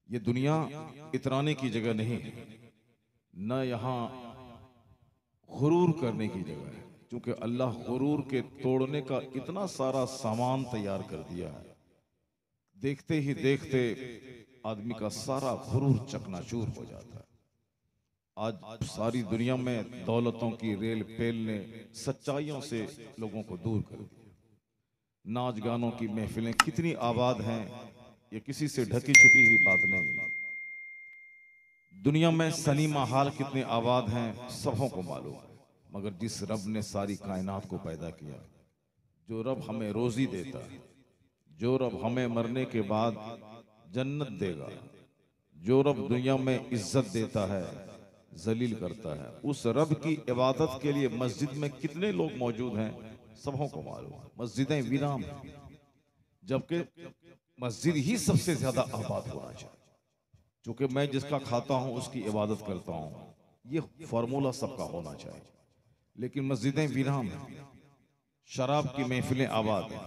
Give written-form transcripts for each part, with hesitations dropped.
ये दुनिया इतराने की जगह नहीं है, न यहाँ गुरूर करने की जगह है, क्योंकि अल्लाह गुरूर के तोड़ने का इतना सारा सामान तैयार कर दिया है। देखते ही देखते आदमी का सारा गुरूर चकनाचूर हो जाता है। आज सारी दुनिया में दौलतों की रेल पेल ने सच्चाइयों से लोगों को दूर कर दिया। नाच गानों की महफिलें कितनी आबाद हैं, ये किसी से ढकी छुपी हुई बात नहीं है। दुनिया में सनीमा हाल कितने आबाद हैं सबों को मालूम है। मगर जिस रब ने सारी कायनात को पैदा किया, जो रब हमें रोजी देता है, जो रब हमें मरने के बाद जन्नत देगा, जो रब दुनिया में इज्जत देता है, जलील करता है, उस रब की इबादत के लिए मस्जिद में कितने लोग मौजूद हैं सबों को मालूम है। मस्जिदें वीरान हैं, जबकि मस्जिद ही सबसे ज्यादा आबाद होना चाहिए। क्योंकि मैं जिसका खाता हूं उसकी इबादत करता हूं, ये फॉर्मूला सबका होना चाहिए। लेकिन मस्जिदें वीरान हैं, शराब की महफिलें आबाद हैं,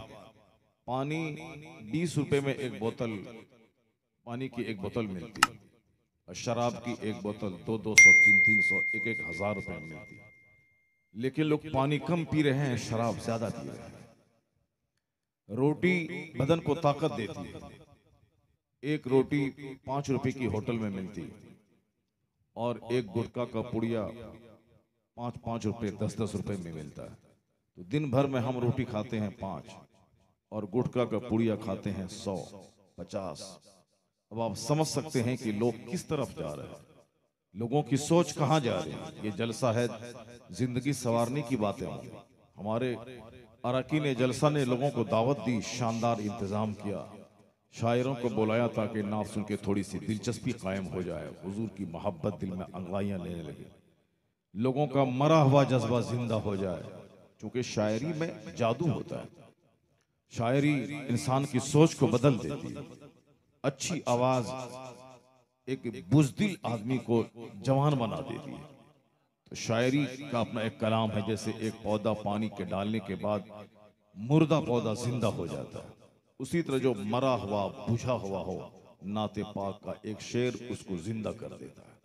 पानी 20 रुपए में एक बोतल, पानी की एक बोतल मिलती है, और शराब की एक बोतल 200, 300, 1,000 रुपए में मिलती है। लेकिन लोग पानी कम पी रहे हैं, शराब ज्यादा पी रहे हैं। रोटी बदन को ताकत देती है, एक रोटी 5 रुपए की होटल में मिलती है, और एक गुटखा का पुड़िया 5-5 रुपए 10-10 रुपए में मिलता है। तो दिन भर में हम रोटी खाते हैं 5 और गुटखा का पुड़िया खाते हैं 100-50। अब आप समझ सकते हैं कि लोग किस तरफ जा रहे हैं, लोगों की सोच कहां जा रही है। ये जलसा है जिंदगी संवारने की बातें होंगी। हमारे अरकान जलसा ने लोगों को दावत दी, शानदार इंतजाम किया, शायरों को बुलाया ताकि नात सुन के थोड़ी सी दिलचस्पी कायम हो जाए, हुजूर की मोहब्बत दिल में अंगड़ाइयां लेने लगे, लोगों का मरा हुआ जज्बा जिंदा हो जाए। क्योंकि शायरी में जादू होता है, शायरी इंसान की सोच को बदल देती है। अच्छी आवाज एक बुजदिल आदमी को जवान बना देती है। तो शायरी का अपना एक कलाम है, जैसे एक पौधा पानी के डालने के बाद मुर्दा पौधा जिंदा हो जाता है, उसी तरह जो मरा हुआ बुझा हुआ हो, नाते पाक का एक शेर उसको जिंदा कर देता है।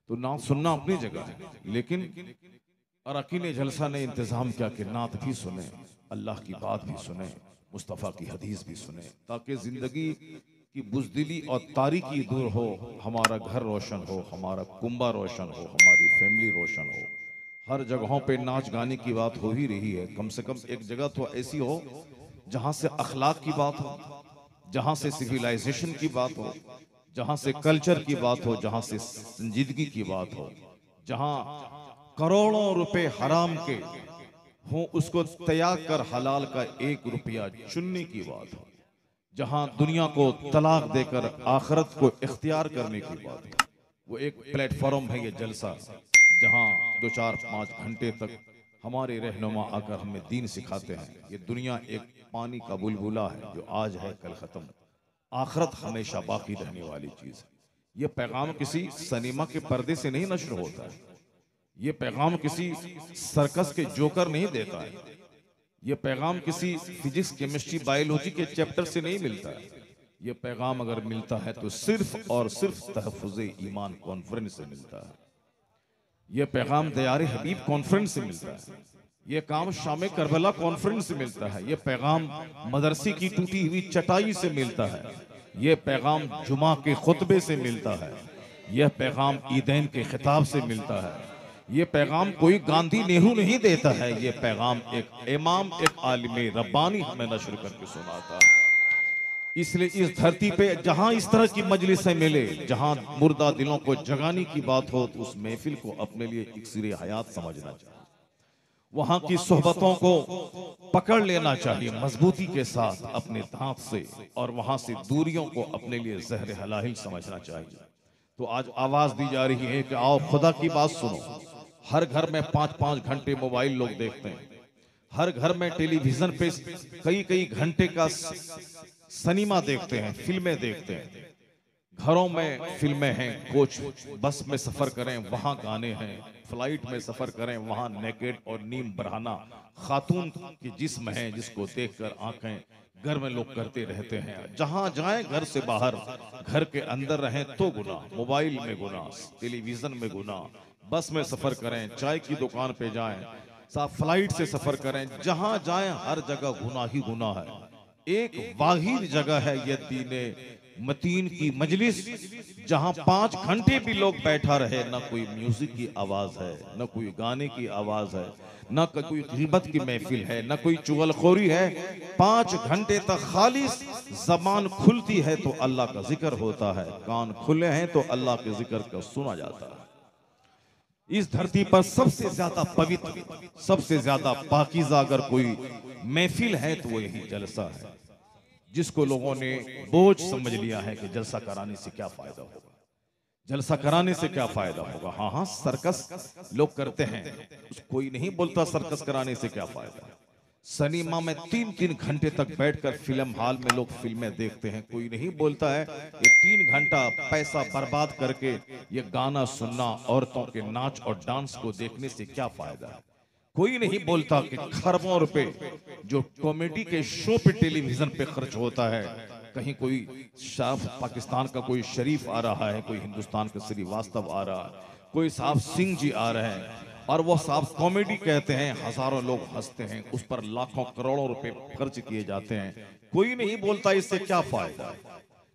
तो नात सुनना अपनी जगह है, लेकिन अरकान जलसा ने इंतजाम किया कि नात भी सुने, अल्लाह की बात भी सुने, मुस्तफ़ा की हदीस भी सुने, ताकि जिंदगी की बुजदिली और तारीकी दूर हो, हमारा घर रोशन हो, हमारा कुंबा रोशन हो, हमारी फैमिली रोशन हो। हर जगहों पे नाच गाने की बात हो ही रही है, कम से कम एक जगह तो ऐसी हो जहां से अखलाक की बात हो, जहां से सिविलाइजेशन की बात हो, जहां से कल्चर की बात हो, जहां से संजीदगी की बात हो, जहां करोड़ों रुपए हराम के हों उसको त्याग कर हलाल का 1 रुपया चुनने की बात हो, जहां दुनिया को तलाक देकर आखिरत को इख्तियार करने की बात हो। वो एक प्लेटफॉर्म है ये जलसा, जहां 2-4-5 घंटे तक हमारे रहनुमा आकर हमें दीन सिखाते हैं। ये दुनिया एक पानी का बुलबुला है, जो आज है कल खत्म, आखिरत हमेशा बाकी रहने वाली चीज है। ये पैगाम किसी सनीमा के पर्दे से नहीं नश्र होता है, ये पैगाम किसी सर्कस के जोकर नहीं देता है, ये पैगाम किसी फिजिक्स केमिस्ट्री बायोलॉजी के चैप्टर से नहीं मिलता है। ये पैगाम अगर मिलता है तो सिर्फ और सिर्फ तहफ़्फ़ुज़ ईमान कॉन्फ्रेंस से मिलता है। ये पैगाम दयार हबीब कॉन्फ्रेंस से मिलता है। ये काम शाम करबला कॉन्फ्रेंस से मिलता है। ये पैगाम मदरसे की टूटी हुई चटाई से मिलता है। ये पैगाम जुमा के खुतबे से मिलता है। यह पैगाम ईदैन के खिताब से मिलता है। ये पैगाम कोई गांधी नेहरू नहीं देता है, ये पैगाम एक इमाम, एक आलिम रब्बानी हमें नशर करके सुनाता है। इसलिए इस धरती पे जहां इस तरह की मजलिसें मिले, जहां मुर्दा दिलों को जगाने की बात हो, तो उस महफिल को अपने लिए इक्सीर हयात समझना चाहिए। वहां की सोहबतों को पकड़ लेना चाहिए मजबूती के साथ अपने दांत से, और वहां से दूरियों को अपने लिए जहर हलाहिल समझना चाहिए। तो आज आवाज दी जा रही है कि आओ खुदा की बात सुनो। हर घर में 5-5 घंटे मोबाइल लोग देखते हैं, हर घर में टेलीविजन पे कई कई घंटे का सिनेमा देखते हैं, फिल्में देखते हैं। घरों में फिल्में हैं, कोच बस में सफर करें वहां गाने हैं, फ्लाइट में सफर करें वहां नेकेड और नीम बरहाना खातून की जिस्म है, जिसको देखकर आंखें घर में लोग करते रहते हैं, जहां जाएं घर से बाहर, घर के अंदर रहें तो गुनाह, मोबाइल में गुनाह, टेलीविजन में गुनाह, बस में सफर करें, चाय की दुकान पे जाएं, साथ फ्लाइट से सफर करें, जहां जाएं हर जगह गुनाह ही गुनाह है। एक वाहिद जगह है ये दीने मतीन की मजलिस, जहां 5 घंटे भी लोग बैठा रहे, ना कोई म्यूजिक की आवाज है, ना कोई गाने की आवाज है, ना कोई गिबत की महफिल है, ना कोई चुगलखोरी है। 5 घंटे तक खालिस जबान खुलती है तो अल्लाह का जिक्र होता है, कान खुले हैं तो अल्लाह के जिक्र का सुना जाता है। इस धरती पर सबसे ज्यादा पवित्र, सबसे ज्यादा पाकीज़ा अगर कोई महफिल है तो वो यही जलसा है, जिसको लोगों ने बोझ समझ लिया है कि जलसा कराने से क्या फायदा होगा, जलसा कराने से क्या फायदा होगा। हाँ हाँ, सर्कस लोग करते हैं, कोई नहीं बोलता सर्कस कराने से क्या फायदा। सिनेमा में 3-3 घंटे तक बैठकर फिल्म हॉल में लोग फिल्में देखते हैं, कोई नहीं बोलता है ये 3 घंटा पैसा बर्बाद करके ये गाना सुनना, औरतों के नाच और डांस को देखने से क्या फायदा है। कोई नहीं बोलता कि खरबों रुपए जो कॉमेडी के शो पे टेलीविजन पे खर्च होता है, कहीं कोई साफ पाकिस्तान का कोई शरीफ आ रहा है, कोई हिंदुस्तान का श्रीवास्तव आ रहा है, कोई साहब सिंह जी आ रहे हैं और वो साहब कॉमेडी कहते हैं, हजारों लोग हंसते हैं, उस पर लाखों करोड़ों रुपए खर्च किए जाते हैं, कोई नहीं बोलता इससे क्या फायदा।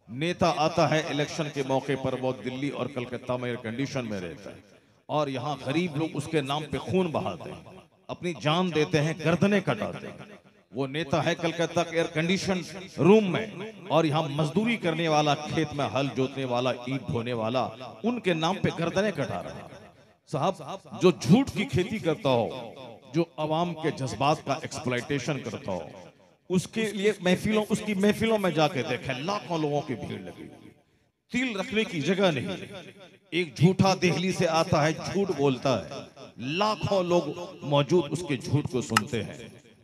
नेता आता है इलेक्शन के मौके पर, वो दिल्ली और कलकत्ता में एयर कंडीशन में रहता है और यहाँ गरीब लोग उसके नाम पे खून बहाते हैं, अपनी जान देते हैं, गर्दनें कटाते हैं। वो नेता है कलकत्ता के एयर कंडीशन रूम में और यहाँ मजदूरी करने वाला, खेत में हल जोतने वाला, ईंट ढोने वाला, उनके नाम पे गर्दनें कटा रहा है। साहब जो झूठ की खेती करता हो, जो अवाम के जज्बात का एक्सप्लॉयटेशन करता हो, उसके लिए महफिलों, उसकी महफिलों में जाके देखें, लाखों लोगों की भीड़ लगी, तिल रखने की जगह नहीं। एक झूठा दिल्ली से आता है, झूठ बोलता है, लाखों लोग मौजूद उसके झूठ को सुनते हैं,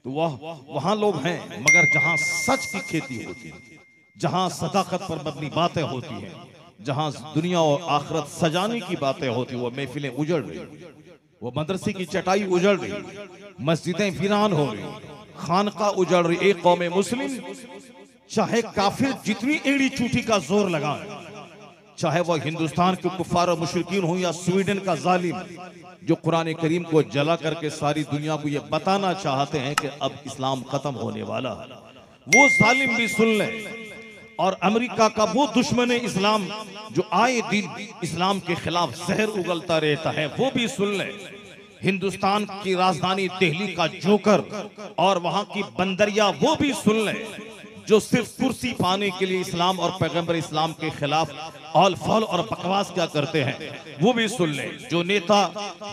तो वहां लोग हैं। मगर जहां सच की खेती होती है, जहां सदाकत पर मबनी बातें होती हैं, जहां दुनिया और आखिरत सजाने की बातें होती, वो महफिलें उजड़ रही, वो मदरसे की चटाई उजड़ रही, मस्जिदें वीरान हो रही, खानका उजड़ रही। एक कौम मुस्लिम चाहे काफिर जितनी एड़ी चूटी का जोर लगाए, चाहे वह हिंदुस्तान के कुफार और मुशरिकीन हो या स्वीडन का जालिम जो कुरान करीम को जला करके सारी दुनिया को यह बताना चाहते हैं कि अब इस्लाम खत्म होने वाला है, वो जालिम भी सुन ले। और अमेरिका का वो दुश्मन इस्लाम जो आए दिन इस्लाम के खिलाफ जहर उगलता रहता है, वो भी सुन ले। हिंदुस्तान की राजधानी दिल्ली का जोकर और वहां की बंदरिया, वो भी सुन ले, जो सिर्फ कुर्सी पाने के लिए इस्लाम और पैगंबर इस्लाम के खिलाफ ऑल फॉल और बकवास क्या करते हैं, वो भी सुन ले। जो नेता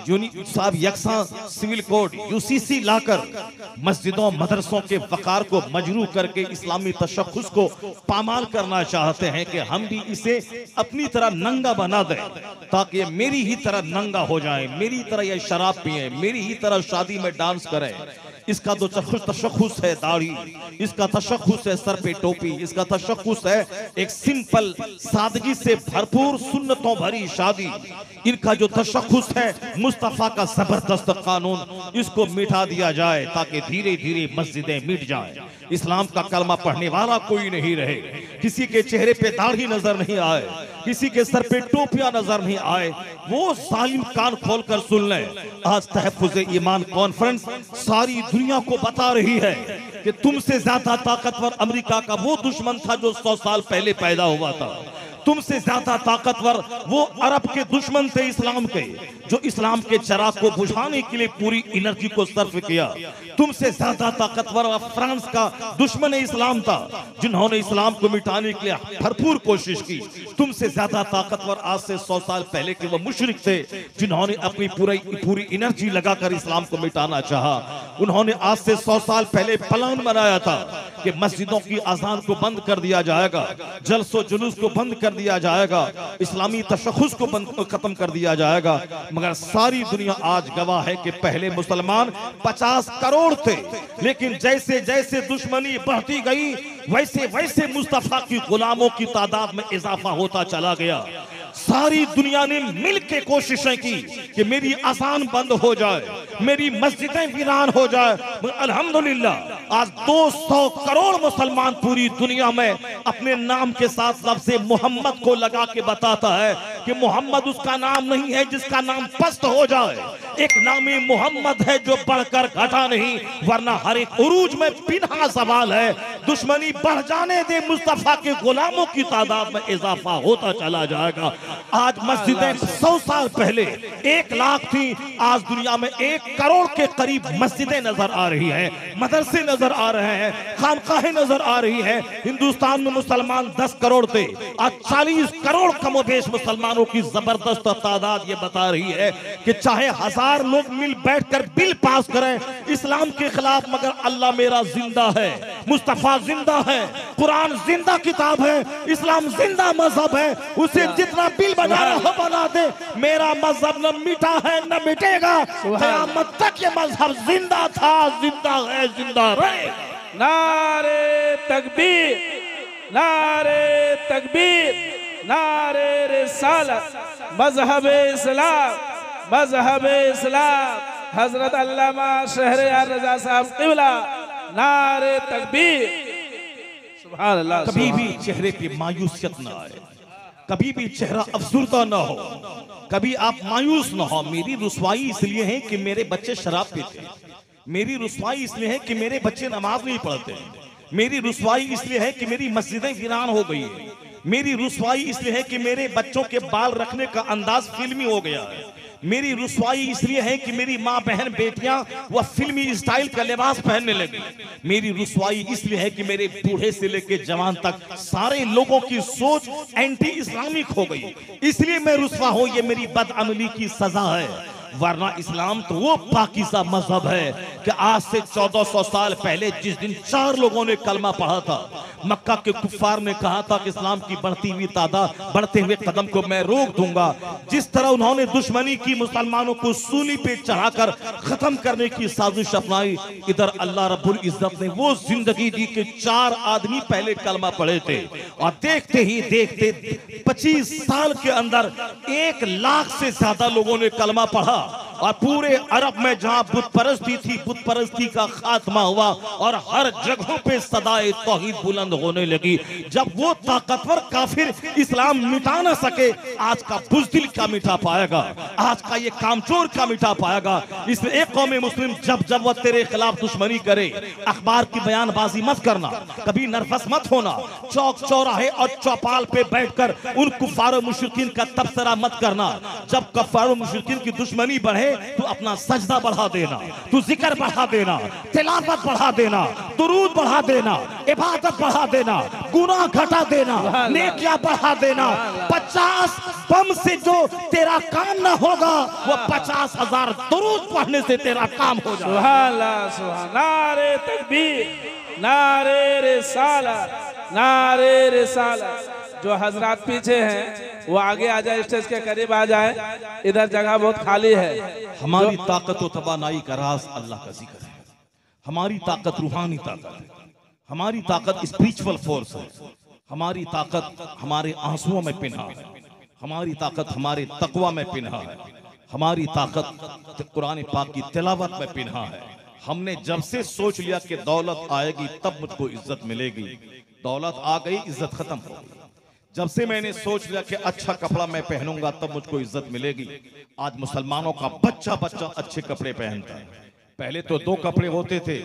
साहब यकसा सिविल कोड यूसीसी लाकर मस्जिदों मदरसों के वकार को मजरूह करके इस्लामी तशख्खुस को पामाल करना चाहते हैं कि हम भी इसे अपनी तरह नंगा बना दें, ताकि ये मेरी ही तरह नंगा हो जाए, मेरी तरह ये शराब पिए, मेरी ही तरह शादी में डांस करें। इसका तो तशख्खुस है दाढ़ी, इसका तशख्खुस है सर पे टोपी, इसका तशख्खुस है एक सिंपल सादगी से भरपूर सुन्नतों भरी शादी। इनका जो तशख्खुस है मुस्तफा का जबरदस्त कानून, इसको मिटा दिया जाए ताकि धीरे धीरे मस्जिदें मिट जाएं, इस्लाम का कलमा पढ़ने वाला कोई नहीं रहे, किसी के चेहरे पे दाढ़ी नजर नहीं आए, किसी के सर पे टोपियां नजर नहीं आए। वो जालिम कान खोलकर सुन ले। आज तहफ्फुज़ ईमान कॉन्फ्रेंस सारी दुनिया को बता रही है कि तुमसे ज्यादा ताकतवर अमेरिका का वो दुश्मन था जो 100 साल पहले पैदा हुआ था। तुमसे ज्यादा ताकतवर वो अरब के दुश्मन थे इस्लाम के, जो इस्लाम के चिराग को बुझाने के लिए पूरी एनर्जी को सर्फ किया। तुमसे ज्यादा ताकतवर फ्रांस का दुश्मन इस्लाम था, जिन्होंने इस्लाम को मिटाने के लिए भरपूर कोशिश की। तुमसे ज्यादा ताकतवर आज से 100 साल पहले के वो मुशरिक थे, जिन्होंने अपनी पूरी एनर्जी लगाकर इस्लाम को मिटाना चाहा। उन्होंने आज से 100 साल पहले प्लान बनाया था कि मस्जिदों की अजान को बंद कर दिया जाएगा, जलसो जुलूस को बंद कर दिया जाएगा, इस्लामी तशख्खुस को खत्म कर दिया जाएगा। मगर सारी दुनिया आज गवाह है कि पहले मुसलमान 50 करोड़ थे, लेकिन जैसे जैसे दुश्मनी बढ़ती गई वैसे वैसे मुस्तफा की गुलामों की तादाद में इजाफा होता चला गया। सारी दुनिया ने मिलकर कोशिशें की कि मेरी अजान बंद हो जाए, मेरी मस्जिदें वीरान हो जाए। अल्हम्दुलिल्लाह आज 200 करोड़ मुसलमान पूरी दुनिया में अपने नाम के साथ लफ्ज़ मोहम्मद को लगा के बताता है कि मोहम्मद उसका नाम नहीं है जिसका नाम पस्त हो जाए, एक नामी मोहम्मद है जो बढ़कर घटा नहीं, वरना हर एक उरूज में बिना सवाल है दुश्मनी बढ़ जाने दे, मुस्तफा के गुलामों की तादाद में इजाफा होता चला जाएगा। आज मस्जिदें 100 साल पहले 1 लाख थी, आज दुनिया में 1 करोड़ के करीब मस्जिदें नजर आ रही है, मदरसे नजर आ रहे हैं, खानकाहें नजर आ रही है। हिंदुस्तान में मुसलमान 10 करोड़ थे, आज 40 करोड़ कमोबेश मुसलमानों की जबरदस्त तादाद ये बता रही है कि चाहे 1000 लोग मिल बैठकर बिल पास करें इस्लाम के खिलाफ, मगर अल्लाह मेरा जिंदा है, मुस्तफा जिंदा है, कुरान जिंदा किताब है, इस्लाम जिंदा मजहब है, उसे जितना बिल बनाना हो बना दे, मेरा मजहब न मिटा है न मिटेगा, क़यामत तक ये मजहब जिंदा था, जिंदा है, जिंदा रहेगा। नारे तकबीर, नारे तकबीर, नारे रिसालत, मजहब इस्लाम, मजहब इस्लाम, हजरत अल्लामा शहरे रजा साहब क़िबला, नारे तकबीर, सुभान अल्लाह। कभी भी चेहरे पे मायूसियत ना आए, कभी भी चेहरा अफसुर्दा ना हो, कभी आप मायूस ना हो। मेरी रुसवाई इसलिए है कि मेरे बच्चे शराब पीते हैं, मेरी रुसवाई इसलिए है कि मेरे बच्चे नमाज नहीं पढ़ते, मेरी रुसवाई इसलिए है कि मेरी मस्जिदें वीरान हो गई है, मेरी रुसवाई इसलिए है कि मेरे बच्चों के बाल रखने का अंदाज फिल्मी हो गया है, मेरी रुसवाई इसलिए है कि मेरी माँ बहन बेटियां वह फिल्मी स्टाइल का लिबास पहनने लगी, मेरी रुसवाई इसलिए है कि मेरे बूढ़े से लेके जवान तक सारे लोगों की सोच एंटी इस्लामिक हो गई, इसलिए मैं रुसवा हूं, ये मेरी बदअमली की सजा है। वरना इस्लाम तो वो पाकीज़ा मजहब है कि आज से 1400 साल पहले जिस दिन 4 लोगों ने कलमा पढ़ा था, मक्का के कुफ्फार ने कहा था कि इस्लाम की बढ़ती हुई तादाद, बढ़ते हुए कदम को मैं रोक दूंगा। जिस तरह उन्होंने दुश्मनी की, मुसलमानों को सूली पे चढ़ाकर खत्म करने की साजिश अपनाई, इधर अल्लाह रब्बुल इज्जत ने वो जिंदगी दी कि 4 आदमी पहले कलमा पढ़े थे और देखते ही देखते 25 साल के अंदर 1 लाख से ज्यादा लोगों ने कलमा पढ़ा और पूरे अरब में जहां बुत परस्ती थी, बुत परस्ती का खात्मा हुआ और हर जगहों पे सदाए तौहीद बुलंद होने लगी। जब वो ताकतवर काफिर इस्लाम मिटा ना सके, आज का बुज़दिल क्या मिटा पाएगा, आज का ये कामचोर क्या मिटा पाएगा। इसलिए एक कौम मुस्लिम जब जब वह तेरे खिलाफ दुश्मनी करे, अखबार की बयानबाजी मत करना, कभी नर्वस मत होना, चौक चौराहे और चौपाल पे बैठकर उन कुफार मुशरिकीन का तबसरा मत करना। जब कुफार मुशरिकीन की दुश्मनी बढ़े तू अपना सजदा बढ़ा देना, तू जिक्र बढ़ा देना, तिलावत बढ़ा देना, दुरूद बढ़ा देना, इबादत बढ़ा देना, गुनाह घटा देना, नेकियां बढ़ा देना। 50 बम से जो तेरा काम ना होगा, वो 50,000 दुरूद पढ़ने से तेरा काम हो जाएगा। सुभान अल्लाह, सुभान। नारे तकबीर, नारे रिसालत, नारे रिसालत। जो हजरात पीछे हैं वो आगे आ जाए, स्टेज के करीब आ जाए, इधर जगह बहुत खाली है। हमारी ताकत व तवानाई का राज अल्लाह का जिक्र है, हमारी ताकत रूहानी ताकत है, हमारी ताकत स्पिरिचुअल फोर्स है, हमारी ताकत हमारे आंसुओं में पिन्हा है, हमारी ताकत हमारे तकवा में पिन्हा है, हमारी ताकत कुरान पाक की तिलावत में पिन्हा है। हमने जब से सोच लिया कि दौलत आएगी तब मुझको इज्जत मिलेगी, दौलत आ गई इज्जत खत्म हो गई। जब से मैंने सोच लिया कि अच्छा कपड़ा मैं पहनूंगा तब मुझको इज्जत मिलेगी, आज मुसलमानों का बच्चा बच्चा अच्छे कपड़े पहनता है। पहले तो 2 कपड़े होते थे,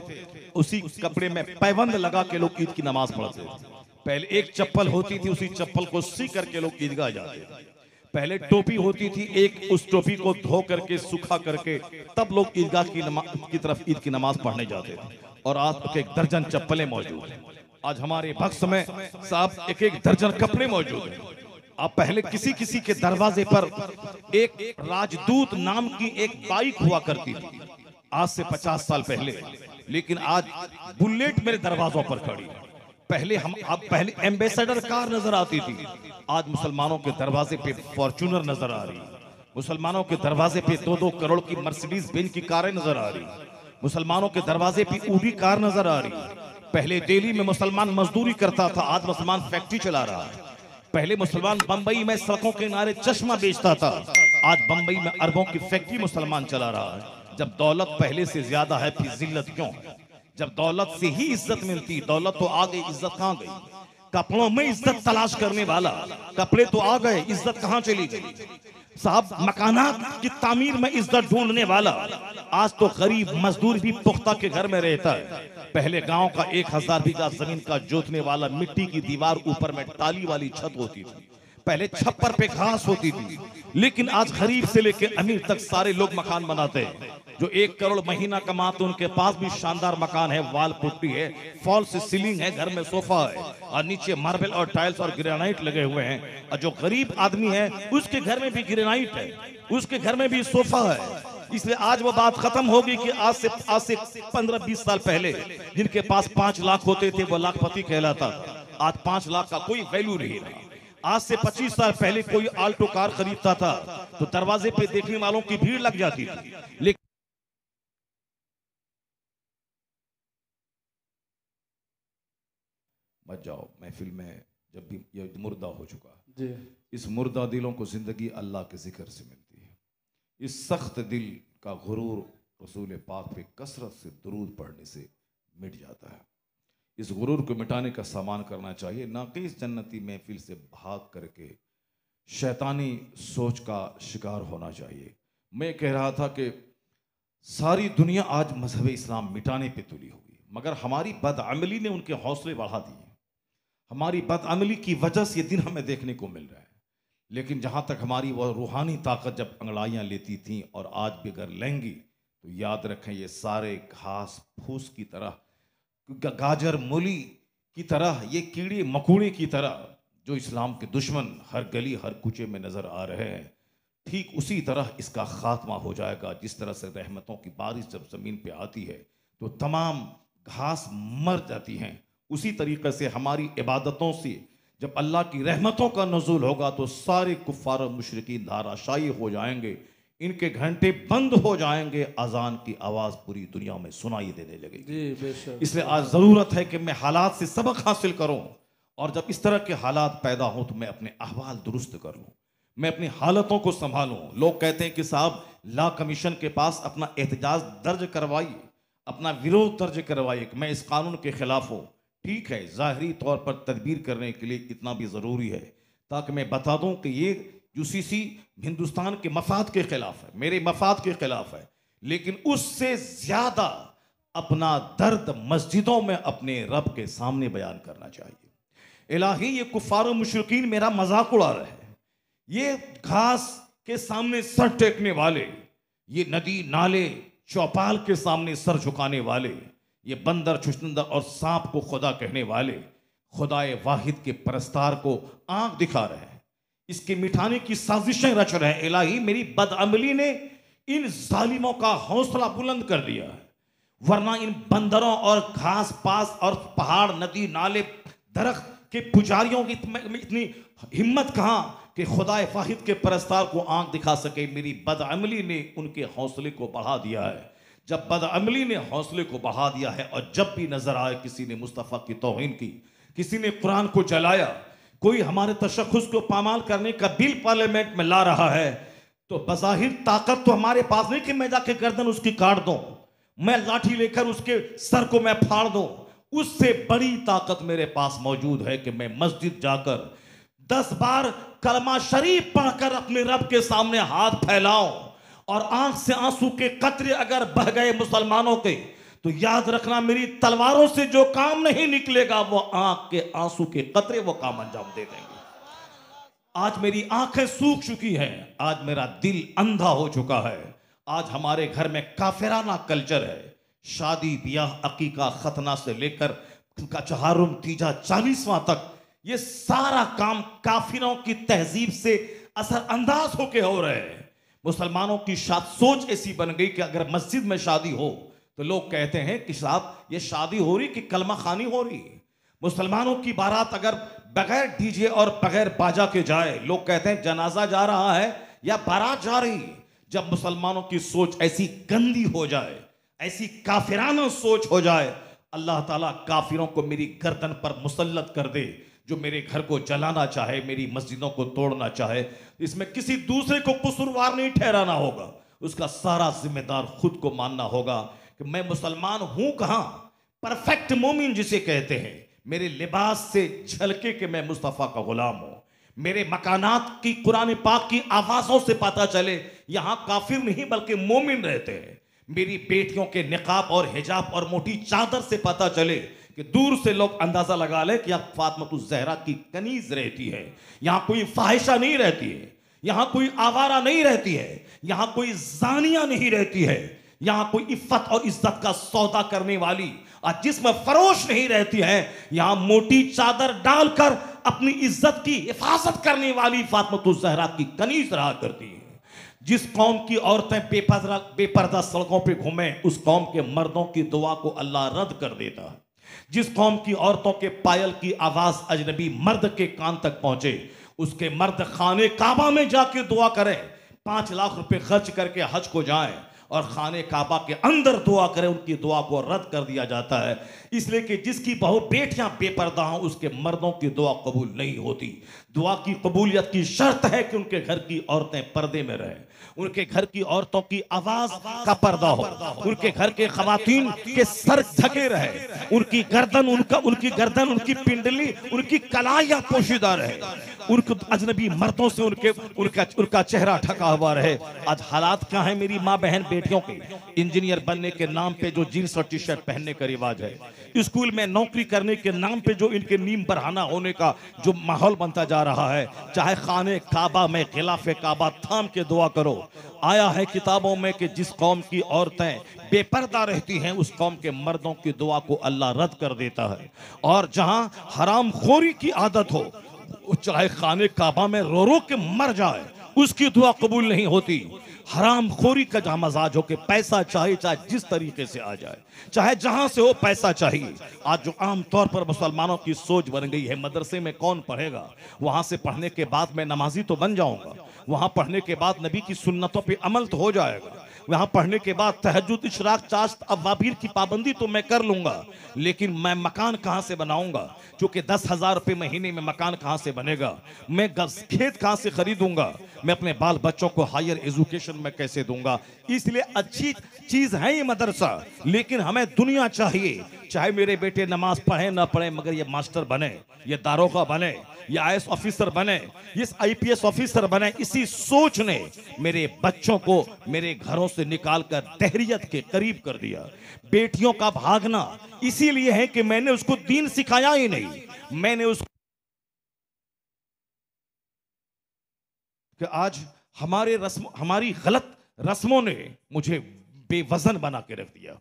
उसी कपड़े में पैबंद लगा के लोग ईद की नमाज पढ़ते थे। पहले एक चप्पल होती थी, उसी चप्पल को सी करके लोग ईदगाह जाते थे। पहले टोपी होती थी, एक उस टोपी को धो करके सूखा करके तब लोग ईदगाह की तरफ ईद की नमाज पढ़ने जाते थे। और आज एक दर्जन चप्पलें मौजूद हैं, आज हमारे बक्स में साहब एक दर्जन कपड़े मौजूद हैं। अब पहले किसी किसी के दरवाजे पर एक राजदूत नाम की एक बाइक हुआ करती थी, आज से 50 साल पहले, लेकिन आज बुलेट मेरे दरवाजों पर खड़ी है। पहले एम्बेसडर कार नजर आती थी, आज मुसलमानों के दरवाजे पे फॉर्च्यूनर नजर आ रही है, मुसलमानों के दरवाजे पे 2-2 करोड़ की मर्सिडीज बेंज की कारें नजर आ रही, मुसलमानों के दरवाजे पे ऊडी कार नजर आ रही। पहले दिल्ली में मुसलमान मजदूरी करता था, आज मुसलमान फैक्ट्री चला रहा है। पहले मुसलमान बंबई में सड़कों के किनारे चश्मा बेचता था, आज बंबई में अरबों की फैक्ट्री मुसलमान चला रहा है। जब दौलत पहले से ज्यादा है फिर जिल्लत क्यों है? जब दौलत से ही इज्जत मिलती, दौलत तो आ गई, इज्जत कहां गई? कपड़ों में इज्जत तलाश करने वाला, कपड़े तो आ गए, इज्जत कहां चली गई? साहब मकानात की तामीर में इज्जत ढूंढने वाला, आज तो गरीब मजदूर भी पुख्ता के घर में रहता है। पहले गांव का 1000 बीघा जमीन का जोतने वाला मिट्टी की दीवार, ऊपर में टाली वाली छत होती थी, पहले छप्पर पे घास होती थी, लेकिन आज गरीब से लेकर अमीर तक सारे लोग मकान बनाते हैं। जो 1 करोड़ महीना कमाते उनके पास भी शानदार मकान है, वाल पुट्टी है, फॉल से सीलिंग है, घर में सोफा है और नीचे मार्बल और टाइल्स और ग्रेनाइट लगे हुए हैं। और जो गरीब आदमी है उसके घर में भी ग्रेनाइट है, उसके घर में भी सोफा है। इसलिए आज वो बात खत्म होगी कि आज से 15-20 साल पहले जिनके पास 5 लाख होते थे वो लाखपति कहलाता था। आज 5 लाख का कोई वैल्यू नहीं रहा। आज से 25 साल पहले कोई आल्टो कार खरीदता था तो दरवाजे पे देखने वालों की भीड़ लग जाती थी, लेकिन मत जाओ महफिल में जब भी ये मुर्दा हो चुका जी। इस मुर्दा दिलों को जिंदगी अल्लाह के जिक्र से मिलती है। इस सख्त दिल का गुरूर रसूल पाक पे कसरत से दुरूद पढ़ने से मिट जाता है। इस गुरूर को मिटाने का सामान करना चाहिए, ना कि इस जन्नती महफिल से भाग करके शैतानी सोच का शिकार होना चाहिए। मैं कह रहा था कि सारी दुनिया आज मजहब इस्लाम मिटाने पे तुली हुई, मगर हमारी बदअमली ने उनके हौसले बढ़ा दिए। हमारी बदअमली की वजह से ये दिन हमें देखने को मिल रहा है। लेकिन जहाँ तक हमारी वह रूहानी ताकत जब अंगड़ाइयाँ लेती थीं और आज भी अगर लेंगी, तो याद रखें ये सारे घास फूस की तरह, गाजर मूली की तरह, ये कीड़े मकोड़े की तरह जो इस्लाम के दुश्मन हर गली हर कूचे में नजर आ रहे हैं, ठीक उसी तरह इसका खात्मा हो जाएगा। जिस तरह से रहमतों की बारिश जब जमीन पे आती है तो तमाम घास मर जाती हैं, उसी तरीके से हमारी इबादतों से जब अल्लाह की रहमतों का नज़ूल होगा तो सारे कुफ्फार मुशरिकीन धाराशायी हो जाएंगे, इनके घंटे बंद हो जाएंगे, अजान की आवाज़ पूरी दुनिया में सुनाई देने लगेगी। इसलिए आज ज़रूरत है कि मैं हालात से सबक हासिल करूं, और जब इस तरह के हालात पैदा हों तो मैं अपने अहवाल दुरुस्त कर लूं, मैं अपनी हालतों को संभालूं। लोग कहते हैं कि साहब लॉ कमीशन के पास अपना एहतजाज दर्ज करवाइए, अपना विरोध दर्ज करवाइए कि मैं इस कानून के खिलाफ हूँ। ठीक है, ज़ाहरी तौर पर तदबीर करने के लिए इतना भी ज़रूरी है ताकि मैं बता दूं कि ये यूसीसी हिंदुस्तान के मफाद के खिलाफ है, मेरे मफाद के खिलाफ है, लेकिन उससे ज़्यादा अपना दर्द मस्जिदों में अपने रब के सामने बयान करना चाहिए। इलाही ये कुफ्फार और मुशरिकीन मेरा मजाक उड़ा रहे हैं, ये घास के सामने सर टेकने वाले, ये नदी नाले चौपाल के सामने सर झुकाने वाले, ये बंदर चुचंदर और सांप को खुदा कहने वाले खुदाए वाहिद के परस्तार को आंख दिखा रहे हैं, इसके मिटाने की साजिशें रच रहे हैं। इलाही मेरी बदअमली ने इन जालिमों का हौसला बुलंद कर दिया है, वरना इन बंदरों और घास पास और पहाड़ नदी नाले दरख्त के पुजारियों की इतनी हिम्मत कहां कि खुदाए वाहिद के परस्तार को आंख दिखा सके। मेरी बदअमली ने उनके हौसले को बढ़ा दिया है। जब बदअमली ने हौसले को बढ़ा दिया है और जब भी नजर आए किसी ने मुस्तफ़ा की तौहीन की, किसी ने कुरान को जलाया, कोई हमारे तशख़्ख़ुस को पामाल करने का बिल पार्लियामेंट में ला रहा है, तो बज़ाहिर ताकत तो हमारे पास नहीं कि मैं जाके गर्दन उसकी काट दूं, मैं लाठी लेकर उसके सर को मैं फाड़ दूं। उससे बड़ी ताकत मेरे पास मौजूद है कि मैं मस्जिद जाकर 10 बार कलमा शरीफ पढ़कर अपने रब के सामने हाथ फैलाऊं, और आंख से आंसू के कतरे अगर बह गए मुसलमानों के, तो याद रखना मेरी तलवारों से जो काम नहीं निकलेगा वो आंख के आंसू के कतरे वो काम अंजाम दे देंगे। आज मेरी आंखें सूख चुकी हैं, आज मेरा दिल अंधा हो चुका है। आज हमारे घर में काफिराना कल्चर है, शादी ब्याह अकीका खतना से लेकर चहारुम तीजा 40वां तक ये सारा काम काफिरों की तहजीब से असरअंदाज होके हो रहे हैं। मुसलमानों की सोच ऐसी बन गई कि अगर मस्जिद में शादी हो तो लोग कहते हैं कि साहब ये शादी हो रही कि कलमा खानी हो रही। मुसलमानों की बारात अगर बगैर डीजे और बगैर बाजा के जाए, लोग कहते हैं जनाजा जा रहा है या बारात जा रही। जब मुसलमानों की सोच ऐसी गंदी हो जाए, ऐसी काफिराना सोच हो जाए, अल्लाह ताला काफिरों को मेरी गर्दन पर मुसल्लत कर दे। जो मेरे घर को जलाना चाहे, मेरी मस्जिदों को तोड़ना चाहे, इसमें किसी दूसरे को कसूरवार नहीं ठहराना होगा, उसका सारा जिम्मेदार खुद को मानना होगा कि मैं मुसलमान हूं कहां, परफेक्ट मोमिन जिसे कहते हैं, मेरे लिबास से झलके कि मैं मुस्तफ़ा का गुलाम हूं, मेरे मकानात की कुरान पाक की आवाजों से पता चले यहां काफिर नहीं बल्कि मोमिन रहते हैं, मेरी बेटियों के निकाब और हिजाब और मोटी चादर से पता चले कि दूर से लोग अंदाजा लगा ले कि यहाँ फातिमा ज़हरा की कनीज रहती है, यहाँ कोई फाहिशा नहीं रहती है, यहाँ कोई आवारा नहीं रहती है, यहाँ कोई जानिया नहीं रहती है, यहाँ कोई इफ्फत और इज्जत का सौदा करने वाली और जिसमें फरोश नहीं रहती है, यहाँ मोटी चादर डालकर अपनी इज्जत की हिफाजत करने वाली फातिमा ज़हरा की कनीज रहा करती है। जिस कौम की औरतें बेपर्दा सड़कों पे घूमें, उस कौम के मर्दों की दुआ को अल्लाह रद्द कर देता है। जिस कौम की औरतों के पायल की आवाज अजनबी मर्द के कान तक पहुंचे, उसके मर्द खाने काबा में जाके दुआ करें, 5 लाख रुपए खर्च करके हज को जाएं और खाने काबा के अंदर दुआ करें, उनकी दुआ को रद्द कर दिया जाता है, इसलिए कि जिसकी बहु बेटियां बेपर्दा हों उसके मर्दों की दुआ कबूल नहीं होती। दुआ की कबूलियत की शर्त है कि उनके घर की औरतें पर्दे में रहें, उनके घर की औरतों की आवाज का पर्दा हो, उनके घर के खवातीन के सर ढके रहे, उनकी गर्दन उनकी पिंडली उनकी कलाइयां पोशीदा रहे, उनको अजनबी मर्दों से उनका चेहरा ढका हुआ रहे। आज हालात क्या है मेरी माँ बहन बेटियों के, इंजीनियर बनने के नाम पे जो जीन्स और टी शर्ट पहनने का रिवाज है, स्कूल में नौकरी करने के नाम पे जो इनके नीम बरहाना होने का जो माहौल बनता जा रहा है। चाहे खाने काबा में खिलाफे काबा थाम के दुआ करो। आया है किताबों में कि जिस कौम की औरतें बेपर्दा रहती हैं उस कौम के मर्दों की दुआ को अल्लाह रद्द कर देता है। और जहां हराम खोरी की आदत हो, चाहे खाने काबा में रो रो के मर जाए, उसकी दुआ कबूल नहीं होती। हराम खोरी का जहां मजाज हो कि पैसा चाहिए, चाहे जिस तरीके से आ जाए, चाहे जहां से हो पैसा चाहिए। आज जो आम तौर पर मुसलमानों की सोच बन गई है, मदरसे में कौन पढ़ेगा, वहां से पढ़ने के बाद मैं नमाजी तो बन जाऊंगा, वहां पढ़ने के बाद नबी की सुन्नतों पे अमल तो हो जाएगा, वहां पढ़ने के बाद तहज्जुद इशराक चाश्त अवाबीर की पाबंदी तो मैं कर लूंगा, लेकिन मैं मकान कहां से बनाऊंगा, क्योंकि 10,000 रुपए महीने में मकान कहां से बनेगा, मैं खेत कहां से खरीदूंगा, मैं अपने बाल बच्चों को हायर एजुकेशन में कैसे दूंगा। इसलिए अच्छी चीज है ये मदरसा, लेकिन हमें दुनिया चाहिए। चाहे मेरे बेटे नमाज पढ़े ना पढ़े, मगर ये मास्टर बने, ये दारोगा बने, ये IAS ऑफिसर बने, ये IPS ऑफिसर बने। इसी सोच ने मेरे बच्चों को मेरे घरों से निकालकर तहरीयत के करीब कर दिया। बेटियों का भागना इसीलिए है कि मैंने उसको दीन सिखाया ही नहीं, मैंने उसको कि आज हमारी गलत रस्मों ने मुझे बेवजन बना के रख दिया।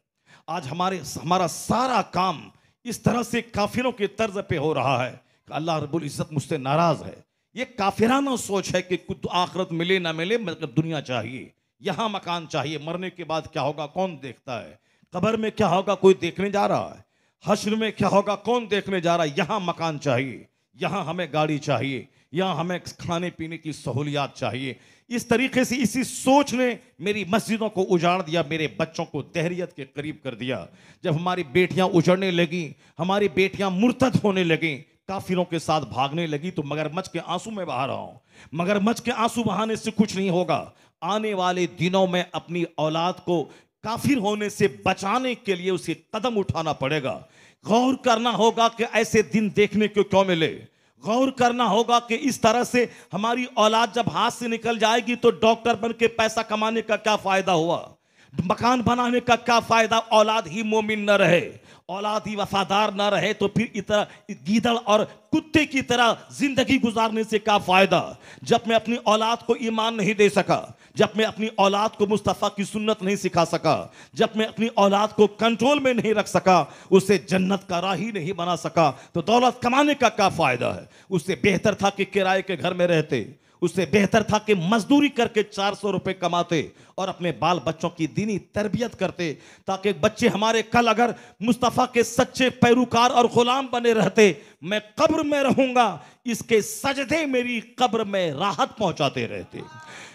आज हमारा सारा काम इस तरह से काफिरों के तर्ज पे हो रहा है कि अल्लाह रब्बुल इज्जत मुझसे नाराज है। ये काफिराना सोच है कि कुछ आखिरत मिले ना मिले, मगर दुनिया चाहिए, यहां मकान चाहिए, मरने के बाद क्या होगा कौन देखता है, कब्र में क्या होगा कोई देखने जा रहा है, हश्र में क्या होगा कौन देखने जा रहा है। यहां मकान चाहिए, यहां हमें गाड़ी चाहिए, यहां हमें खाने पीने की सहूलियात चाहिए। इस तरीके से इसी सोच ने मेरी मस्जिदों को उजाड़ दिया, मेरे बच्चों को तहरीयत के करीब कर दिया। जब हमारी बेटियां उजड़ने लगी, हमारी बेटियां मुर्तद होने लगी, काफिरों के साथ भागने लगी, तो मगरमच्छ के आंसू में बहा रहा हूं। मगरमच्छ के आंसू बहाने से कुछ नहीं होगा। आने वाले दिनों में अपनी औलाद को काफिर होने से बचाने के लिए उसे कदम उठाना पड़ेगा। गौर करना होगा कि ऐसे दिन देखने को क्यों मिले। गौर करना होगा कि इस तरह से हमारी औलाद जब हाथ से निकल जाएगी तो डॉक्टर बन के पैसा कमाने का क्या फायदा हुआ, मकान बनाने का क्या फायदा। औलाद ही मोमिन न रहे, औलाद ही वफादार न रहे, तो फिर इतना गीदड़ और कुत्ते की तरह जिंदगी गुजारने से क्या फायदा। जब मैं अपनी औलाद को ईमान नहीं दे सका, जब मैं अपनी औलाद को मुस्तफ़ा की सुन्नत नहीं सिखा सका, जब मैं अपनी औलाद को कंट्रोल में नहीं रख सका, उसे जन्नत का राही नहीं बना सका, तो दौलत कमाने का क्या फायदा है। उससे बेहतर था कि किराए के घर में रहते, उससे बेहतर था कि मजदूरी करके 400 रुपए कमाते और अपने बाल बच्चों की दीनी तरबियत करते, ताकि बच्चे हमारे कल अगर मुस्तफ़ा के सच्चे पैरोकार और गुलाम बने रहते, मैं कब्र में रहूंगा, इसके सजदे मेरी कब्र में राहत पहुंचाते रहते।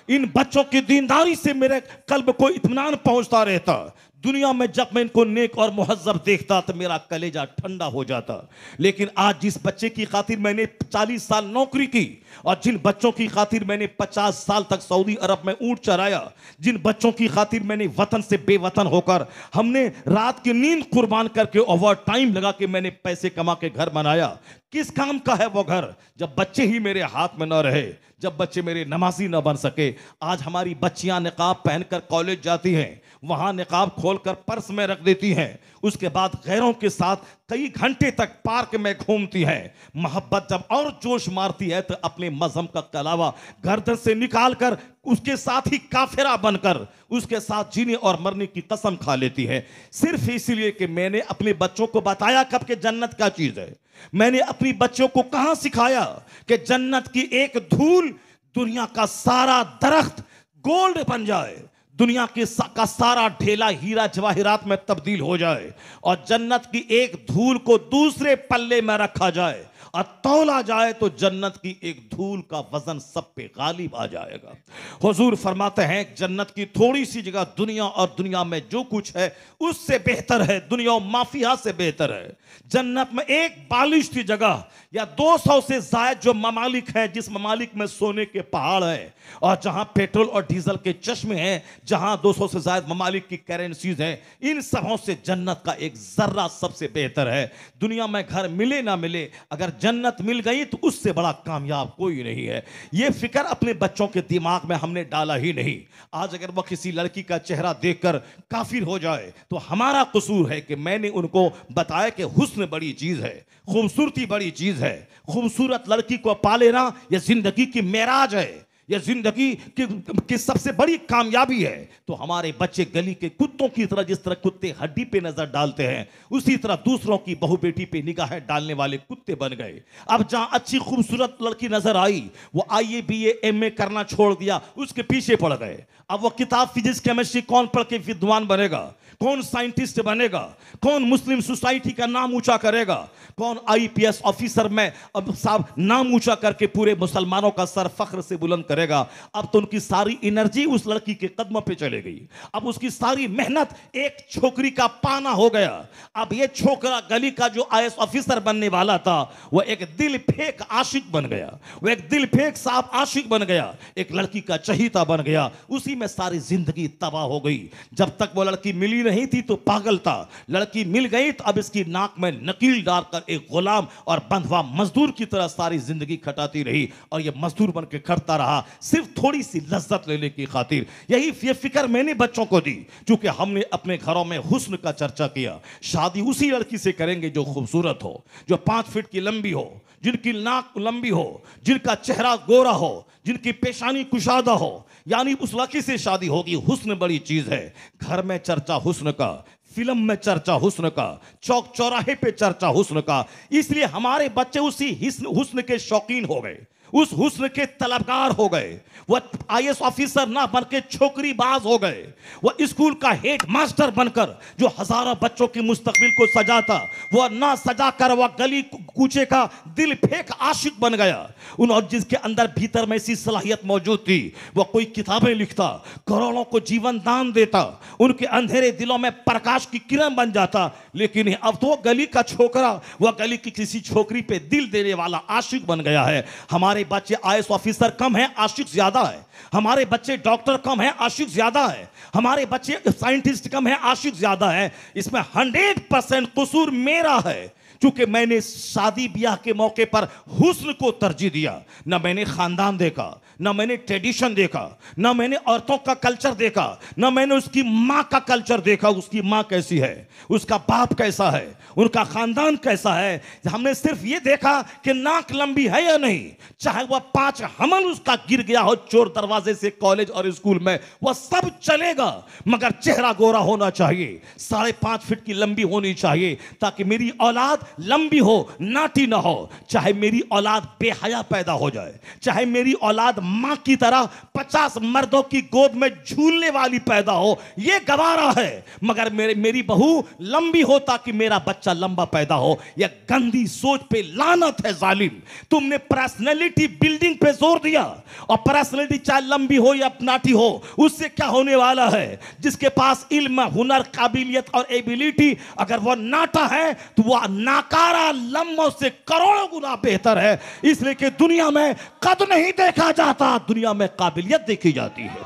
इन बच्चों की दीनदारी से मेरे कल्ब को इत्मीनान पहुंचता रहता। दुनिया में जब मैं इनको नेक और मुहज्जब देखता तो मेरा कलेजा ठंडा हो जाता। लेकिन आज जिस बच्चे की खातिर मैंने 40 साल नौकरी की और जिन बच्चों की खातिर मैंने 50 साल तक सऊदी अरब में ऊंट चराया, जिन बच्चों की खातिर मैंने वतन से बेवतन होकर हमने रात की नींद कुर्बान करके ओवर टाइम लगा के मैंने पैसे कमा के घर बनाया, किस काम का है वो घर जब बच्चे ही मेरे हाथ में न रहे, जब बच्चे मेरे नमाजी न बन सके। आज हमारी बच्चियां निकाब पहनकर कॉलेज जाती हैं, वहां निकाब खोलकर पर्स में रख देती हैं, उसके बाद गैरों के साथ कई घंटे तक पार्क में घूमती हैं। मोहब्बत जब और जोश मारती है तो अपने मजहब का कलावा गर्दन से निकाल कर उसके साथ ही काफिरा बनकर उसके साथ जीने और मरने की कसम खा लेती है, सिर्फ इसलिए कि मैंने अपने बच्चों को बताया कब के जन्नत क्या चीज है। मैंने अपनी बच्चों को कहां सिखाया कि जन्नत की एक धूल दुनिया का सारा दरख्त गोल्ड बन जाए, दुनिया का सारा ढेला हीरा जवाहिरात में तब्दील हो जाए और जन्नत की एक धूल को दूसरे पल्ले में रखा जाए और तौला जाए तो जन्नत की एक धूल का वजन सब पे गालिब आ जाएगा। हुजूर फरमाते हैं जन्नत की थोड़ी सी जगह दुनिया और दुनिया में जो कुछ है उससे बेहतर है, दुनिया और माफिया से बेहतर है। जन्नत में एक बालिश की जगह या 200 से ज्यादा जो ममालिक हैं, जिस ममालिक में सोने के पहाड़ हैं और जहां पेट्रोल और डीजल के चश्मे हैं, जहां 200 से ज्यादा ममालिक की करेंसीज हैं, इन सबों से जन्नत का एक जर्रा सबसे बेहतर है। दुनिया में घर मिले ना मिले, अगर जन्नत मिल गई तो उससे बड़ा कामयाब कोई नहीं है। यह फिक्र अपने बच्चों के दिमाग में हमने डाला ही नहीं। आज अगर वह किसी लड़की का चेहरा देखकर काफिर हो जाए तो हमारा कसूर है कि मैंने उनको बताया कि हुस्न बड़ी चीज है, खूबसूरती बड़ी चीज है, खूबसूरत लड़की को पा लेना यह जिंदगी की मेराज है, यह जिंदगी की सबसे बड़ी कामयाबी है। तो हमारे बच्चे गली के कुत्तों की तरह, जिस तरह कुत्ते हड्डी पे नजर डालते हैं, उसी तरह दूसरों की बहू बेटी पे निगाहें डालने वाले कुत्ते बन गए। अब जहां अच्छी खूबसूरत लड़की नजर आई वो IAA BA MA करना छोड़ दिया, उसके पीछे पड़ गए। अब वो किताब फिजिक्स केमिस्ट्री कौन पढ़ के विद्वान बनेगा, कौन साइंटिस्ट बनेगा, कौन मुस्लिम सोसाइटी का नाम ऊंचा करेगा, कौन IPS ऑफिसर में अब साहब नाम ऊंचा करके पूरे मुसलमानों का सर फख्र से बुलंद करेगा। अब तो उनकी सारी एनर्जी उस लड़की के कदमों पे चले गई। अब उसकी सारी मेहनत एक छोकरी का पाना हो गया। अब ये छोकरा गली का जो IAS ऑफिसर बनने वाला था वो एक दिल फेंक आशिक बन गया, वो एक दिल फेंक साहब आशिक बन गया, एक लड़की का चहीता बन गया। उसी में सारी जिंदगी तबाह हो गई। जब तक वो लड़की मिली नहीं थी तो पागल था, लड़की मिल गई तो अब इसकी नाक में नकील डालकर एक गुलाम और बंधवा मजदूर की तरह सारी जिंदगी खटाती रही और ये मजदूर बन के करता रहा सिर्फ थोड़ी सी लज्जत लेने की खातिर। यही फिक्र मैंने बच्चों को दी, क्योंकि हमने अपने घरों में हुस्न का चर्चा किया। शादी उसी लड़की से करेंगे जो खूबसूरत हो, जो 5 फीट की लंबी हो, जिनकी नाक लंबी हो, जिनका चेहरा गोरा हो, जिनकी पेशानी कुशादा हो, यानी उस लड़की से शादी होगी। हुस्न बड़ी चीज है। घर में चर्चा हुस्न का, फिल्म में चर्चा हुस्न का, चौक चौराहे पे चर्चा हुस्न का। इसलिए हमारे बच्चे उसी हुस्न के शौकीन हो गए, उस हुस्न के तलबगार हो गए। वह IAS ऑफिसर ना बनकर छोकरी बाज हो गए। वह स्कूल का हेड मास्टर बनकर जो हजारों बच्चों के मुस्तकबिल को सजाता, वह ना सजा कर वह गली कूचे का दिल फेंक आशिक बन गया। और जिसके अंदर भीतर में ऐसी सलाहियत मौजूद थी, वह कोई किताबें लिखता, करोड़ों को जीवन दान देता, उनके अंधेरे दिलों में प्रकाश की किरण बन जाता। लेकिन अब तो गली का छोकरा वह गली की किसी छोकरी पे दिल देने वाला आशिक बन गया है। हमारे बच्चे IAS ऑफिसर कम है, आशिक ज्यादा है। हमारे बच्चे डॉक्टर कम है, आशिक ज्यादा है। हमारे बच्चे साइंटिस्ट कम है, आशिक ज्यादा है। इसमें 100% कसूर मेरा है, क्योंकि मैंने शादी ब्याह के मौके पर हुस्न को तरजीह दिया। ना मैंने खानदान देखा, ना मैंने ट्रेडिशन देखा, ना मैंने औरतों का कल्चर देखा, ना मैंने उसकी माँ का कल्चर देखा, उसकी माँ कैसी है, उसका बाप कैसा है, उनका खानदान कैसा है। हमने सिर्फ ये देखा कि नाक लंबी है या नहीं, चाहे वह 5 हमल उसका गिर गया हो चोर दरवाजे से कॉलेज और स्कूल में, वह सब चलेगा, मगर चेहरा गोरा होना चाहिए, 5.5 फीट की लंबी होनी चाहिए, ताकि मेरी औलाद लंबी हो, नाटी ना हो, चाहे मेरी औलाद बेहया पैदा हो जाए, चाहे मेरी औलाद मां की तरह 50 मर्दों की गोद में झूलने वाली पैदा हो, यह गवारा है, मगर मेरी बहू लंबी हो ताकि मेरा बच्चा लंबा पैदा हो। यह गंदी सोच पे लानत है जालिम। तुमने पर्सनैलिटी बिल्डिंग पे जोर दिया, और पर्सनैलिटी चाहे लंबी हो या नाटी हो, उससे क्या होने वाला है? जिसके पास इल्म, हुनर, काबिलियत और एबिलिटी अगर वो नाटा है तो वह नाकारा लम्बों से करोड़ों गुना बेहतर है। इसलिए कि दुनिया में कद नहीं देखा जाता, दुनिया में काबिलियत देखी जाती है,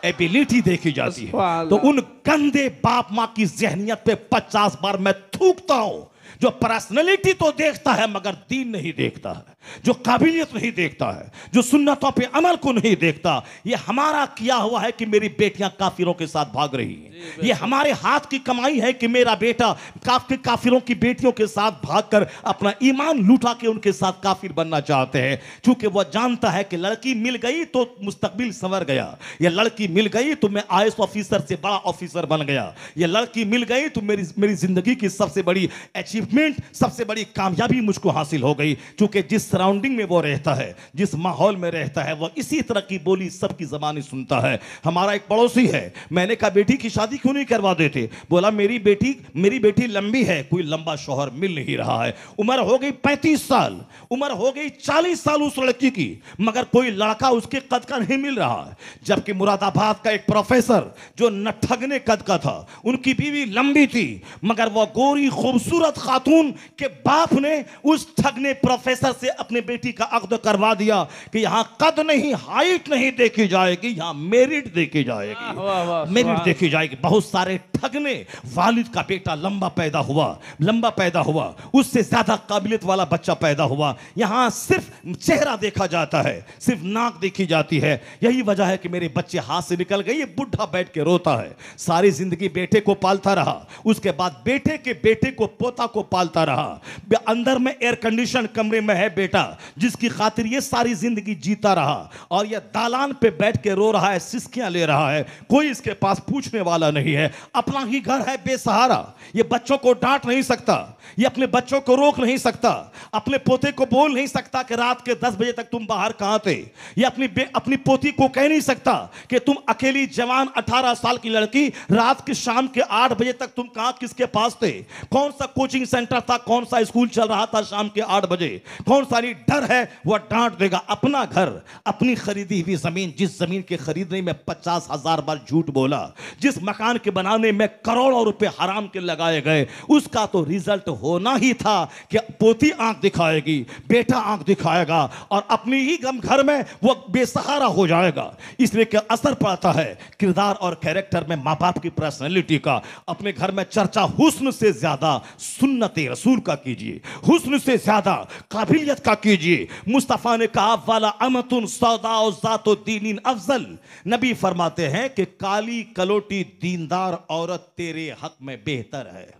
एबिलिटी देखी जाती है। तो उन गंदे बाप मां की जहनियत पे 50 बार मैं थूकता हूं, जो पर्सनैलिटी तो देखता है मगर दीन नहीं देखता है, जो काबिलियत नहीं देखता है, जो सुन्नतों पे अमल को नहीं देखता। ये हमारा किया हुआ है कि मेरी बेटियां काफिरों के साथ भाग रही हैं, ये हमारे हाथ की कमाई है कि मेरा बेटा काफिरों की बेटियों के साथ भागकर अपना ईमान लूटा के उनके साथ काफिर बनना चाहते हैं। क्योंकि वह जानता है कि लड़की मिल गई तो मुस्तकबिल संवर गया, या लड़की मिल गई तो मैं आईएएस ऑफिसर से बड़ा ऑफिसर बन गया, या लड़की मिल गई तो मेरी जिंदगी की सबसे बड़ी अचीवमेंट, सबसे बड़ी कामयाबी मुझको हासिल हो गई। क्योंकि जिस सराउंडिंग में वो रहता है, जिस माहौल में रहता है, वो इसी तरह की बोली सबकी ज़बानी सुनता है। हमारा एक पड़ोसी है, मैंने कहा बेटी की शादी क्यों नहीं करवा देते? बोला मेरी बेटी लंबी है, कोई लंबा शौहर मिल नहीं रहा है। उम्र हो गई 35 साल, उम्र हो गई 40 साल उस लड़की की, मगर कोई लड़का उसके कद का नहीं मिल रहा है। जबकि मुरादाबाद का एक प्रोफेसर जो नठगने कद का था, उनकी बीवी लंबी थी, मगर वह गोरी खूबसूरत खातून के बाप ने उस ठगने प्रोफेसर से अपने बेटी का अक़्द करवा दिया कि यहां कद नहीं, हाइट नहीं देखी जाएगी, यहां मेरिट देखी जाएगी, मेरिट देखी जाएगी। बहुत सारे ठगने वालिद का बेटा लंबा पैदा हुआ, उससे ज्यादा काबिलियत वाला बच्चा पैदा हुआ। यहां सिर्फ चेहरा देखा जाता है, सिर्फ नाक देखी जाती है। यही वजह है कि मेरे बच्चे हाथ से निकल गए, ये बुढ़ा बैठ के रोता है। सारी जिंदगी बेटे को पालता रहा, उसके बाद बेटे के बेटे को, पोता को पालता रहा। अंदर में एयर कंडीशन कमरे में है बेटा, जिसकी खातिर ये सारी जिंदगी जीता रहा, और ये दालान पे बैठ के रो रहा है, सिसकियां ले रहा है। कोई इसके पास पूछने वाला नहीं है, अपना ही घर है बेसहारा। ये बच्चों को डांट नहीं सकता, ये अपने बच्चों को रोक नहीं सकता, अपने पोते को बोल नहीं सकता कि रात के 10 बजे तक तुम बाहर कहां थे। ये अपनी पोती को कह नहीं सकता कि तुम अकेली जवान 18 साल की लड़की रात के शाम के 8 बजे तक तुम कहां, किसके पास थे, कौन सा कोचिंग सेंटर था, कौन सा स्कूल चल रहा था शाम के 8 बजे, कौन सा डर है वह डांट देगा। अपना घर, अपनी खरीदी हुई जमीन, जिस जमीन के खरीदने में 50,000 बार झूठ बोला, जिस मकान के बनाने में करोड़ों रुपए हराम के लगाए गए, उसका तो रिजल्ट होना ही था कि पोती आंख दिखाएगी, बेटा आंख दिखाएगा, और अपनी ही गम घर में वो बेसहारा हो जाएगा। इसलिए कि असर पड़ता है किरदार और कैरेक्टर में मां बाप की पर्सनैलिटी का। अपने घर में चर्चा हुस्न से ज्यादा सुन्नते रसूल का कीजिए, हुस्न से ज्यादा काबिलियत का कीजिए। मुस्तफा ने कहा वाला अमतुन सौदा ज़ातो दीनिन अफजल। नबी फरमाते हैं कि काली कलोटी दीनदार औरत तेरे हक में बेहतर है।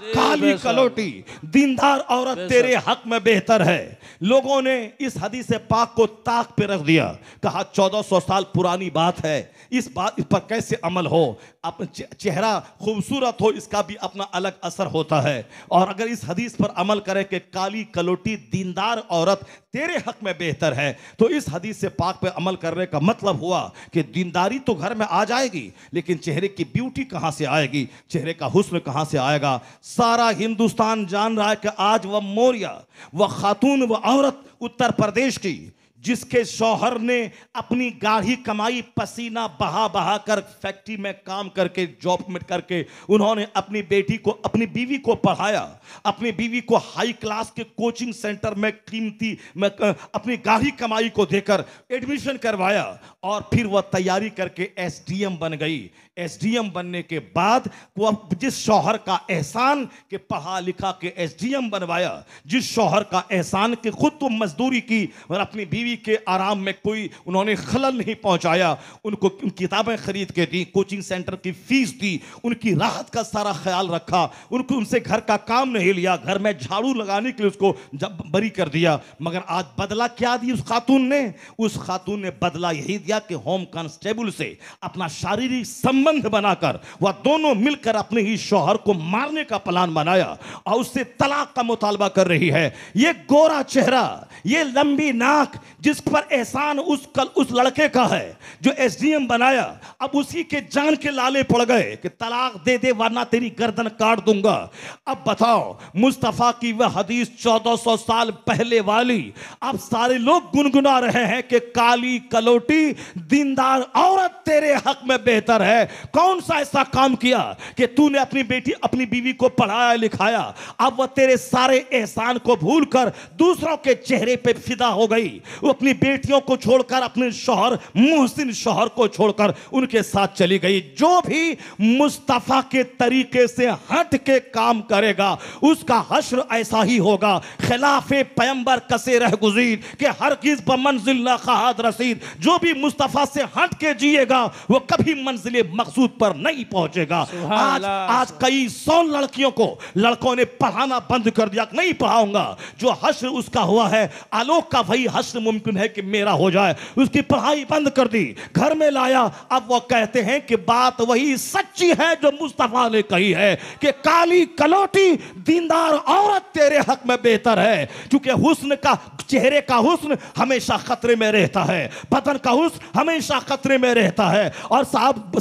काली कलोटी दीनदार औरत तेरे हक में बेहतर है। लोगों ने इस हदीस पाक को ताक पे रख दिया, कहा 1400 साल पुरानी बात है, इस पर कैसे अमल हो। अपना चेहरा खूबसूरत हो, इसका भी अपना अलग असर होता है। और अगर इस हदीस पर अमल करें कि काली कलोटी दीनदार औरत तेरे हक में बेहतर है, तो इस हदीस से पाक पे अमल करने का मतलब हुआ कि दीनदारी तो घर में आ जाएगी, लेकिन चेहरे की ब्यूटी कहां से आएगी, चेहरे का हुस्न कहां से आएगा। सारा हिंदुस्तान जान रहा है कि आज वह मोरिया, वह खातून, वह औरत उत्तर प्रदेश की, जिसके शौहर ने अपनी गाढ़ी कमाई पसीना बहा बहा कर फैक्ट्री में काम करके, जॉब में करके, उन्होंने अपनी बेटी को, अपनी बीवी को पढ़ाया, अपनी बीवी को हाई क्लास के कोचिंग सेंटर में कीमती में अपनी गाढ़ी कमाई को देकर एडमिशन करवाया, और फिर वह तैयारी करके एसडीएम बन गई। एसडीएम बनने के बाद वह जिस शौहर का एहसान के पढ़ा लिखा के एसडीएम बनवाया, जिस शौहर का एहसान के खुद तुम मजदूरी की और अपनी बीवी बीवी के आराम में कोई उन्होंने खलल नहीं पहुंचाया, उनको किताबें खरीद के दी, कोचिंग सेंटर की फीस दी, उनकी राहत का सारा ख्याल रखा, उनको उनसे घर का काम नहीं लिया, घर में झाड़ू लगाने के लिए उसको जब बरी कर दिया। मगर आज बदला क्या दी उस खातून ने? उस खातून ने बदला यही दिया कि होम कांस्टेबल से अपना शारीरिक संबंध बनाकर वह दोनों मिलकर अपने ही शौहर को मारने का प्लान बनाया और उससे तलाक का मुतालबा कर रही है। ये गोरा चेहरा, ये लंबी नाक, जिस पर एहसान उस लड़के का है जो एसडीएम बनाया, अब उसी के जान के लाले पड़ गए कि तलाक दे दे वरना तेरी गर्दन काट दूंगा। अब बताओ, मुस्तफा की वह हदीस 1400 साल पहले वाली अब सारे लोग गुनगुना रहे हैं कि काली कलोटी दीनदार औरत तेरे हक में बेहतर है। कौन सा ऐसा काम किया कि तूने अपनी बेटी अपनी बीवी को पढ़ाया लिखाया, अब वह तेरे सारे एहसान को भूलकर दूसरों के चेहरे पे फिदा हो गई। वो अपनी बेटियों को छोड़कर अपने शौहर मोहसिन शौहर को छोड़कर उनके साथ चली गई। जो भी मुस्तफा के तरीके से हट के काम करेगा उसका हश्र ऐसा ही होगा। खिलाफे पैगंबर कसे रह गुज़ीर के हरगिज़ बमंजिल ना ख़ाद रसीद। जो भी मुस्तफा से हट के जिएगा वो कभी मंजिल मकसूद पर नहीं पहुंचेगा। आज कई 100 लड़कियों को लड़कों ने पढ़ाना बंद कर दिया, नहीं पढ़ाऊंगा। जो हश्र उसका हुआ है आलोक का वही हश्र मुमकिन है कि मेरा हो जाए। उसकी पढ़ाई बंद कर दी, घर में लाया। अब वो कहते हैं कि बात वही सच्ची है जो मुस्तफा ने कही है कि काली कलोटी दीनदार औरत तेरे हक में बेहतर है। क्योंकि हुस्न का, चेहरे का हुस्न हमेशा खतरे में रहता है, बदन का हुस्न हमेशा खतरे में रहता है, और साहब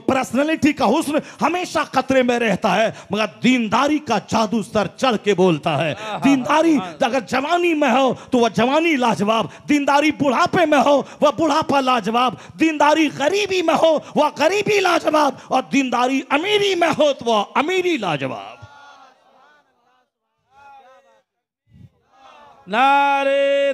पर्सनालिटी का हुस्न हमेशा खतरे में रहता है। मगर दीनदारी का जादू सर चढ़ के बोलता है। दीनदारी अगर जवानी में हो तो वह जवानी लाजवाब, दीनदारी बुढ़ापे में हो वह बुढ़ापा लाजवाब, दीनदारी गरीबी में हो वह गरीबी लाजवाब, और दीनदारी अमीरी में हो तो वह अमीरी लाजवाब। नारे